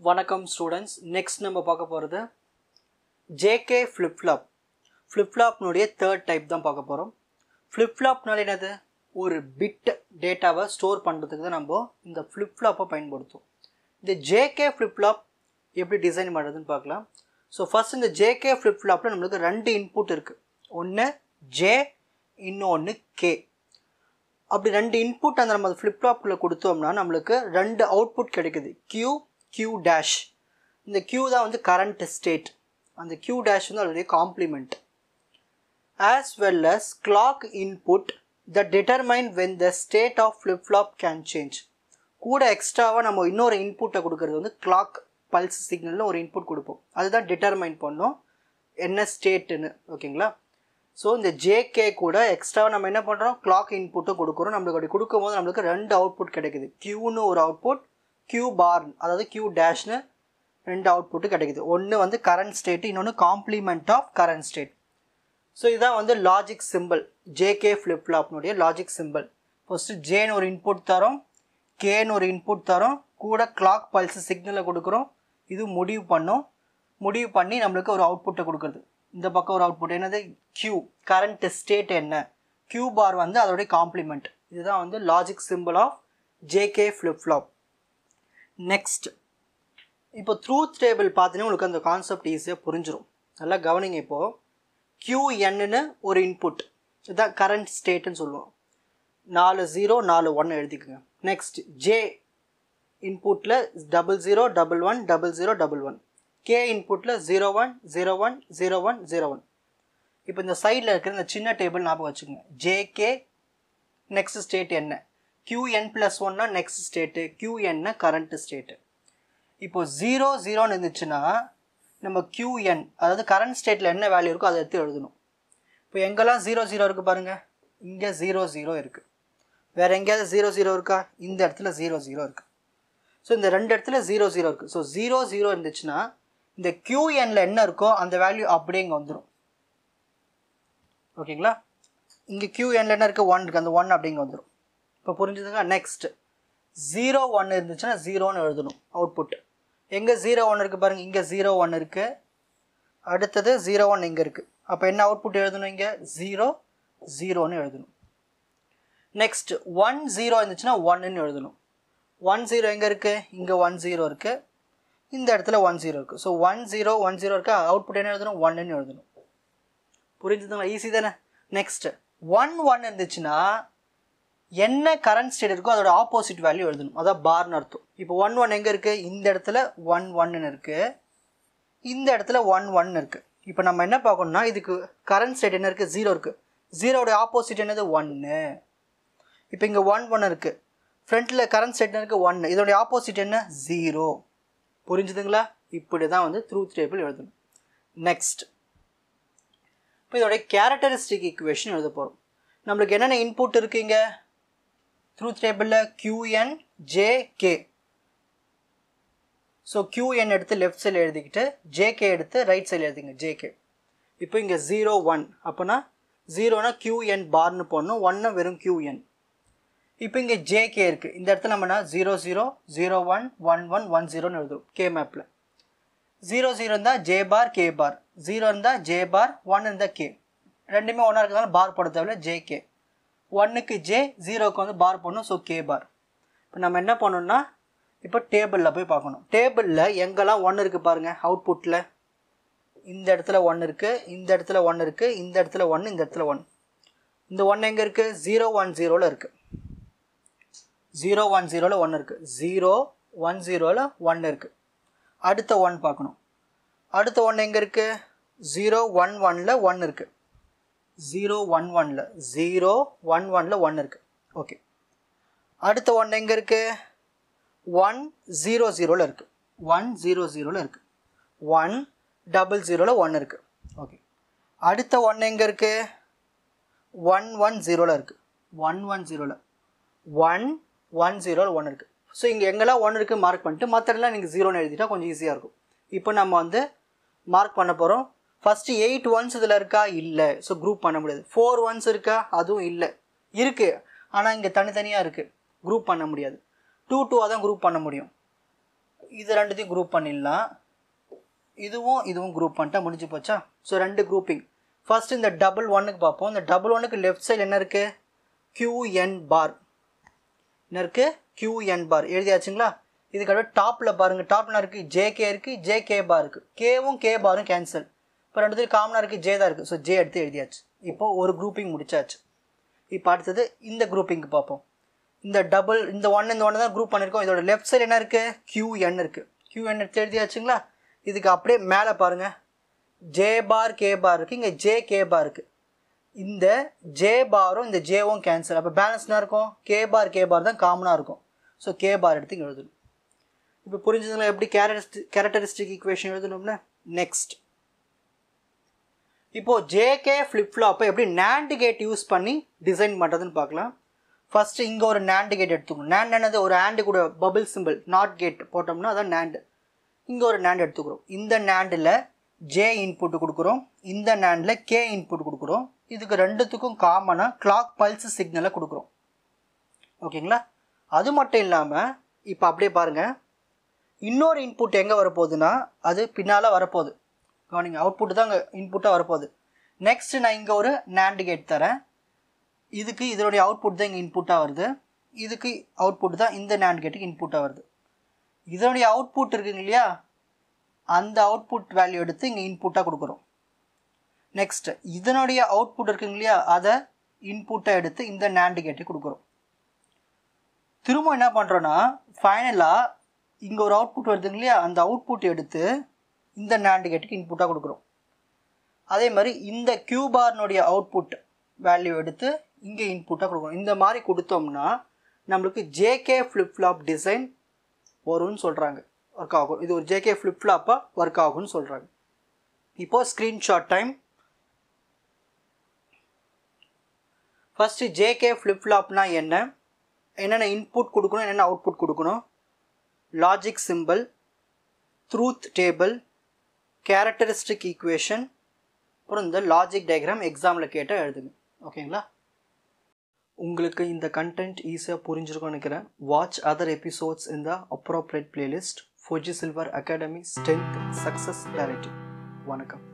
வணக்கம் students. Next நம்ம பார்க்க போகிறது ஜேகே ஃப்ளிப்ஃப்ளாப். ஃப்ளிப்ஃப்ளாப்னுடைய தேர்ட் டைப் தான் பார்க்க போகிறோம். ஃப்ளிப்ஃப்ளாப்னால என்னது? ஒரு பிட் டேட்டாவை ஸ்டோர் பண்ணுறதுக்கு தான் நம்ம இந்த ஃப்ளிப்ஃப்ளாப்பை பயன்படுத்துவோம். இந்த ஜேகே ஃப்ளிப்ஃப்ளாப் எப்படி டிசைன் பண்ணுறதுன்னு பார்க்கலாம். ஸோ ஃபர்ஸ்ட் இந்த ஜேகே ஃப்ளிப்ஃப்ளாப்பில் நம்மளுக்கு ரெண்டு இன்புட் இருக்குது. ஒன்று ஜே, இன்னொன்று கே. அப்படி ரெண்டு இன்புட் அந்த நம்ம ஃப்ளிப்ஃப்ளாப்பில் கொடுத்தோம்னா நம்மளுக்கு ரெண்டு அவுட்புட் கிடைக்குது. Q dash. இந்த Q தான் வந்து current state. அந்த Q dash வந்து அதோடைய complement. As well as clock input that determine when the state of flip-flop can change. கூட எக்ஸ்ட்ராவாக நம்ம இன்னொரு இன்புட்டை கொடுக்கறது வந்து கிளாக் பல்ஸ் சிக்னலில் ஒரு இன்புட் கொடுப்போம். அதுதான் டிட்டர்மைன் பண்ணோம் என்ன ஸ்டேட்டுன்னு. ஓகேங்களா? ஸோ இந்த ஜேகே கூட எக்ஸ்ட்ராவாக நம்ம என்ன பண்ணுறோம்? கிளாக் இன்புட்டும் கொடுக்குறோம். நம்மளுக்கு அப்படி கொடுக்கும்போது நம்மளுக்கு ரெண்டு அவுட்புட் கிடைக்குது. Qன்னு ஒரு அவுட்புட், Q bar அதாவது Q டேஷ்னு ரெண்டு அவுட்புட்டு கிடைக்குது. ஒன்று வந்து கரண்ட் ஸ்டேட்டு, இன்னொன்று complement of current state. So இதுதான் வந்து லாஜிக் சிம்பிள். ஜேகே ஃப்ளிப்ஃப்ளாப்னுடைய லாஜிக் சிம்பிள். ஃபஸ்ட்டு ஜேன்னு ஒரு இன்புட் தரோம், கேன்னு ஒரு இன்புட் தரோம், கூட கிளாக் பல்ஸ் சிக்னலை கொடுக்குறோம். இது முடிவு பண்ணி நம்மளுக்கு ஒரு அவுட்புட்டை கொடுக்குறது. இந்த பக்கம் ஒரு அவுட்புட் என்னது? Q கரண்ட் ஸ்டேட் என்ன, Q பார் வந்து அதோடைய காம்ப்ளிமெண்ட். இதுதான் வந்து logic simple of JK flip flop. Next, இப்போ ட்ரூத் டேபிள் பார்த்தீங்கன்னா உங்களுக்கு அந்த கான்செப்ட் ஈஸியாக புரிஞ்சிடும். நல்லா கவனிங்க. இப்போது QNன்னு ஒரு இன்புட், இதுதான் கரண்ட் ஸ்டேட்டுன்னு சொல்லுவோம். 4 0 4 1 எழுதிக்குங்க. நெக்ஸ்ட் ஜே இன்புட்டில் 0 0 1 1 0 0 1 1. கே இன்புட்டில் 0 1 0 1 0 1 0 1. இப்போ இந்த சைடில் இருக்கிற இந்த சின்ன டேபிள் ஞாபகம் வச்சுக்கோங்க. ஜேகே நெக்ஸ்ட் ஸ்டேட் என்ன, Qn+1னா நெக்ஸ்ட் ஸ்டேட்டு, Qnனா கரண்ட் ஸ்டேட்டு. இப்போ 0 0ன்னு இருந்துச்சுன்னா நம்ம Qn அதாவது கரண்ட் ஸ்டேட்டில் என்ன வேல்யூ இருக்கோ அதை எடுத்து எழுதணும். இப்போ எங்கெல்லாம் 0 0 இருக்குது பாருங்கள், இங்கே 0 0 இருக்குது. வேறு எங்கேயாவது 0 0 இருக்கா? இந்த இடத்துல 0 0 இருக்குது. ஸோ இந்த ரெண்டு இடத்துல 0 0 இருக்குது. ஸோ 0 0 இருந்துச்சுன்னா இந்த Qnல என்ன இருக்கோ அந்த வேல்யூ அப்படியே இங்கே வந்துடும். ஓகேங்களா? இங்கே Qnல என்ன இருக்குது? 1 இருக்குது. அந்த 1 அப்படிங்க வந்துடும். இப்போ புரிஞ்சுதுங்க. நெக்ஸ்ட் 0 1 இருந்துச்சுன்னா 0ன்னு எழுதணும் அவுட்புட். எங்கே 0 1 இருக்குது பாருங்கள், இங்கே 0 1 இருக்குது. அடுத்தது 0 1 இங்கே இருக்குது. அப்போ என்ன அவுட்புட் எழுதணும்? இங்கே 0 0ன்னு எழுதணும். நெக்ஸ்ட் 1 0 இருந்துச்சுன்னா 1ன்னு எழுதணும். 1 0 எங்கே இருக்குது? இங்கே 1 0 இருக்குது. இந்த இடத்துல 1 0 இருக்குது. ஸோ 1 0 1 0 இருக்குது. அவுட்புட் என்ன எழுதணும்? 1ன்னு எழுதணும். புரிஞ்சுதுங்களா? ஈஸி தானே. நெக்ஸ்ட் 1 1 இருந்துச்சுன்னா என்ன கரண்ட் ஸ்டேட் இருக்கோ அதோட ஆப்போசிட் வேல்யூ எழுதணும். அதான் பார்னு அர்த்தம். இப்போ 1 1 எங்கே இருக்குது? இந்த இடத்துல 1 1ன்னு இருக்குது, இந்த இடத்துல 1 1 இருக்குது. இப்போ நம்ம என்ன பார்க்கணும்னா இதுக்கு கரண்ட் ஸ்டேட் என்ன இருக்குது? 0 இருக்குது. 0வோட ஆப்போசிட் என்னது? 1. இப்போ இங்கே 1 1 இருக்குது. ஃப்ரண்ட்டில் கரண்ட் ஸ்டேட் என்ன இருக்குது? 1. இதோடைய ஆப்போசிட் என்ன? 0. புரிஞ்சுதுங்களா? இப்படி தான் வந்து ட்ரூத் டேபிள் எழுதணும். நெக்ஸ்ட், இப்போ இதோடைய கேரக்டரிஸ்டிக் ஈக்குவேஷன் எழுத போகிறோம். நம்மளுக்கு என்னென்ன இன்புட் இருக்குங்க ட்ரூத் டேபிளில்? Qn JK. ஸோ Qn எடுத்து லெஃப்ட் சைடில் எழுதிக்கிட்டு JK எடுத்து ரைட் சைடில் எழுதிங்க JK. இப்போ இங்கே 0 1 அப்போனா 0னா Qn பார்னு போடணும், 1னா வெறும் Qn. இப்போ இங்கே JK இருக்குது. இந்த இடத்துல நம்மனா 0 0 0 1 1 1 1 0ன்னு எழுதுவோம் K மேப்பில். 0 0 இருந்தால் J பார் K பார், 0 இருந்தால் J பார், 1 இருந்தால் K. ரெண்டுமே ஒன்றா இருக்கிறதால பார் போட தேவையில்ல, JK. 1க்கு J, 0க்கு வந்து பார் போடணும். ஸோ K பார். இப்போ நம்ம என்ன பண்ணணும்னா இப்போ டேபிளில் போய் பார்க்கணும். டேபிளில் எங்கெல்லாம் 1 இருக்குது பாருங்கள். அவுட்புட்டில் இந்த இடத்துல 1 இருக்குது, இந்த இடத்துல 1 இருக்குது, இந்த இடத்துல 1, இந்த இடத்துல 1. இந்த 1 எங்கே இருக்குது? 0 1 0ல் இருக்குது. 0 1 0ல் 1 இருக்குது. 0 1 0ல் 1 இருக்குது. அடுத்த 1 பார்க்கணும். அடுத்த 1 எங்கே இருக்குது? 0 1 1ல் 1 இருக்குது. 0 1 1ல் 0 1 1ல் 1 இருக்குது. ஓகே. அடுத்த 1 எங்கே இருக்குது? 1 0 0ல் இருக்குது. 1 0 0ல் இருக்குது. 1 0 0ல் 1 இருக்குது. ஓகே. அடுத்த 1 எங்கே இருக்குது? 1 1 0ல் இருக்குது. 1 1 0ல் 1 1 0ல் 1 இருக்குது. ஸோ இங்கே எங்கெல்லாம் 1 இருக்குது மார்க் பண்ணிட்டு மற்றெல்லாம் நீங்கள் 0ன்னு எழுதிட்டா கொஞ்சம் ஈஸியாக இருக்கும். இப்போ நம்ம வந்து மார்க் பண்ண போகிறோம். ஃபஸ்ட்டு 8 1s இதில் இருக்கா? இல்லை. ஸோ குரூப் பண்ண முடியாது. 4 1s இருக்கா? அதுவும் இல்லை. இருக்குது, ஆனால் இங்கே தனித்தனியாக இருக்குது, குரூப் பண்ண முடியாது. 2 2 தான் குரூப் பண்ண முடியும். இது ரெண்டுத்தையும் குரூப் பண்ணிடலாம். இதுவும் குரூப் பண்ணிட்டா முடிஞ்சு போச்சா. So 2 grouping. ஃபர்ஸ்ட் இந்த டபுள் ஒன்னுக்கு பார்ப்போம். இந்த டபுள் ஒன்னுக்கு லெஃப்ட் சைடு என்ன இருக்குது? QN பார் என்ன இருக்குது? QN பார் எழுதியாச்சுங்களா? இதுக்கடுத்து டாப்பில் பாருங்கள். டாப்ல இருக்குது JK இருக்குது, JK பார் இருக்குது. கேவும் K பாரும் கேன்சல். இப்போ ரெண்டுத்தையும் காமனாக இருக்குது, J தான் இருக்குது. ஸோ J எடுத்து எழுதியாச்சு. இப்போது ஒரு குரூப்பிங் முடிச்சாச்சு. இப்போ அடுத்தது இந்த குரூப்பிங்க்கு பார்ப்போம். இந்த டபுள் இந்த ஒன்று தான் குரூப் பண்ணியிருக்கோம். இதோட லெஃப்ட் சைடு என்ன இருக்குது? QN இருக்குது. QN எடுத்து எழுதியாச்சுங்களா? இதுக்கு அப்படியே மேலே பாருங்கள், J பார் K பார் இருக்குது, இங்கே JK பார் இருக்குது. இந்த J பாரும் இந்த Jவும் கேன்சல். அப்போ பேலன்ஸ்னா இருக்கும் K பார் தான் காமனாக இருக்கும். ஸோ K பார் எடுத்து இங்கே எழுதணும். இப்போ புரிஞ்சதுங்களா எப்படி கேரக்டரிஸ்டிக் ஈக்குவேஷன் எழுதணும்னா? நெக்ஸ்ட் இப்போது JK ஃப்ளிப் ஃப்ளாப்பை எப்படி NAND கேட் யூஸ் பண்ணி டிசைன் பண்ணுறதுன்னு பார்க்கலாம். ஃபஸ்ட்டு இங்கே ஒரு NAND கேட் எடுத்துக்கணும். NAND என்னது? ஒரு ஆண்டு கூட பபிள் சிம்பிள் நாட் கேட் போட்டோம்னா அதான் NAND. இங்கே ஒரு NAND எடுத்துக்கிறோம். இந்த NANDல் J இன்புட்டு கொடுக்குறோம், இந்த NANDல் K இன்புட் கொடுக்குறோம். இதுக்கு ரெண்டுத்துக்கும் காமனாக கிளாக் பல்ஸ் சிக்னலை கொடுக்குறோம். ஓகேங்களா? அது மட்டும் இல்லாமல் இப்போ அப்படியே பாருங்கள், இன்னொரு இன்புட் எங்கே வரப்போகுதுன்னா அது பின்னால் வரப்போகுது. கவனிங்க, அவுட்புட்டு தான் அங்கே இன்புட்டாக வரப்போகுது. நெக்ஸ்ட்டு நான் இங்கே ஒரு NAND கேட் தரேன். இதுக்கு இதனுடைய அவுட்புட் தான் இங்கே இன்புட்டாக வருது. இதுக்கு அவுட்புட் தான் இந்த NAND கேட்டுக்கு இன்புட்டாக வருது. இதனுடைய அவுட்புட் இருக்குங்க இல்லையா, அந்த அவுட்புட் வேல்யூ எடுத்து இங்கே இன்புட்டாக கொடுக்குறோம். நெக்ஸ்ட் இதனுடைய அவுட்புட் இருக்குங்க இல்லையா, அதை இன்புட்டாக எடுத்து இந்த NAND கேட்டுக்கு கொடுக்குறோம். திரும்ப என்ன பண்ணுறோன்னா ஃபைனலாக இங்கே ஒரு அவுட்புட் வருதுங்க இல்லையா, அந்த அவுட்புட் எடுத்து இந்த NAND கேட்டுக்கு இன்புட்டாக கொடுக்குறோம். அதே மாதிரி இந்த Q பார்னுடைய அவுட்புட் வேல்யூ எடுத்து இங்கே இன்புட்டாக கொடுக்குறோம். இந்த மாதிரி கொடுத்தோம்னா நம்மளுக்கு JK ஃப்ளிப் ஃப்ளாப் டிசைன் வரும்னு சொல்கிறாங்க, ஒர்க் ஆகும். இது ஒரு JK ஃப்ளிப் ஃப்ளாப்பாக ஒர்க் ஆகும்னு சொல்கிறாங்க. இப்போது screenshot time. First JK flip ஃப்ளாப்னா என்னென்ன இன்புட் கொடுக்கணும், என்னென்ன அவுட்புட் கொடுக்கணும், logic simple, truth table, characteristic equation, அப்புறம் இந்த லாஜிக் டயக்ராம் எக்ஸாமில் கேட்டால் எழுதுங்க. ஓகேங்களா? உங்களுக்கு இந்த கண்டென்ட் ஈஸியாக புரிஞ்சிருக்கும்னு நினைக்கிறேன். வாட்ச் அதர் எபிசோட்ஸ் இன் த appropriate playlist. Fuji silver academy strength success clarity. வணக்கம்.